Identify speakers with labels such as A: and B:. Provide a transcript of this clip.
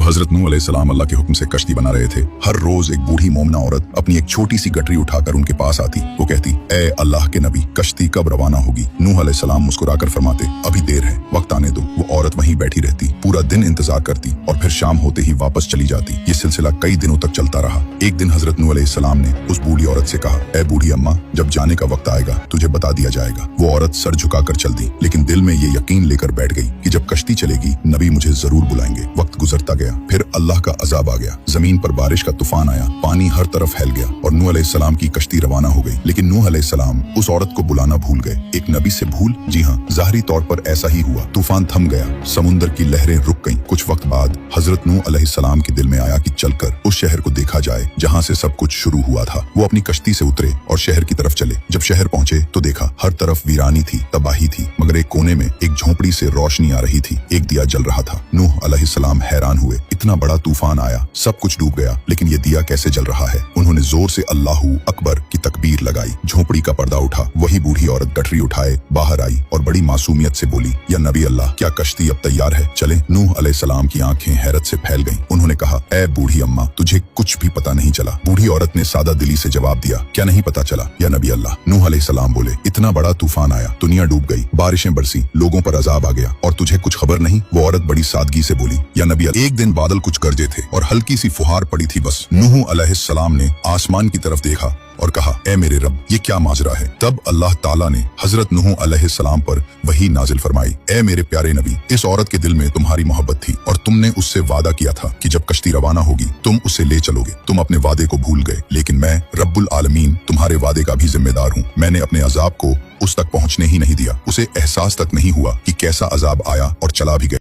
A: हजरत नूह अलैहिस्सलाम अल्लाह के हुक्म से कश्ती बना रहे थे, हर रोज एक बूढ़ी मोमना औरत अपनी एक छोटी सी गटरी उठाकर उनके पास आती। वो कहती, ए अल्लाह के नबी, कश्ती कब रवाना होगी? नूह अलैहिस्सलाम मुस्कुराकर फरमाते, अभी देर है, वक्त आने दो। वो औरत वहीं बैठी रहती, पूरा दिन इंतजार करती और फिर शाम होते ही वापस चली जाती। ये सिलसिला कई दिनों तक चलता रहा। एक दिन हजरत नूह अलैहिस्सलाम ने उस बूढ़ी औरत से कहा, ए बूढ़ी अम्मा, जब जाने का वक्त आएगा तुझे बता दिया जाएगा। वो औरत सर झुकाकर चल दी, लेकिन दिल में ये यकीन लेकर बैठ गई कि जब कश्ती चलेगी नबी मुझे जरूर बुलाएंगे। वक्त गुजरता गया, फिर अल्लाह का अजाब आ गया। जमीन पर बारिश का तूफान आया, पानी हर तरफ फैल गया और नूह अलैहिस्सलाम की कश्ती रवाना हो गई। लेकिन नूह अलैहिस्सलाम उस औरत को बुलाना भूल गए। एक नबी से भूल? जी हाँ, ज़ाहिरी तौर पर ऐसा ही हुआ। तूफान थम गया, समुंदर की लहरें रुक गईं। कुछ वक्त बाद हजरत नूह अलैहिस्सलाम के दिल में आया कि चलकर उस शहर को देखा जाए जहाँ से सब कुछ शुरू हुआ था। वो अपनी कश्ती से उतरे और शहर की तरफ चले। जब शहर पहुंचे तो देखा हर तरफ वीरानी थी, तबाही थी, मगर एक कोने में एक झोंपड़ी से रोशनी आ रही थी, एक दिया जल रहा था। नूह अलैहिस्सलाम हैरान हुए, इतना बड़ा तूफान आया, सब कुछ डूब गया, लेकिन ये दिया कैसे जल रहा है? उन्होंने जोर से अल्लाहू अकबर की तकबीर लगाई। झोंपड़ी का पर्दा उठा, वही बूढ़ी औरत गठरी उठाए बाहर आई और बड़ी मासूमियत से बोली, या नबी अल्लाह, क्या कश्ती अब तैयार है? चले। नूह अलैहिस्सलाम की आंखें हैरत से फैल गईं। उन्होंने कहा, ए बूढ़ी अम्मा, तुझे कुछ भी पता नहीं चला? बूढ़ी औरत ने सादा दिली से जवाब दिया, क्या नहीं पता चला या नबी अल्लाह? नूह अलैहिस्सलाम बोले, इतना बड़ा तूफान आया, दुनिया डूब गई, बारिशें बरसी, लोगों पर अजाब आ गया और तुझे कुछ खबर नहीं? वो औरत बड़ी सादगी से बोली, या नबी अल्लाह, एक दिन बादल कुछ गरजे थे और हल्की सी फुहार पड़ी थी बस। नूह अलैहिस्सलाम ने आसमान की तरफ देखा और कहा, ए मेरे रब, ये क्या माजरा है? तब अल्लाह ताला ने हजरत नूह अलैहिस्सलाम पर वही नाजिल फरमाई, ए मेरे प्यारे नबी, इस औरत के दिल में तुम्हारी मोहब्बत थी और तुमने उससे वादा किया था कि जब कश्ती रवाना होगी तुम उसे ले चलोगे। तुम अपने वादे को भूल गए, लेकिन मैं रब्बुल आलमीन तुम्हारे वादे का भी जिम्मेदार हूँ। मैंने अपने अजाब को उस तक पहुँचने ही नहीं दिया, उसे एहसास तक नहीं हुआ कि कैसा अजाब आया और चला भी गया।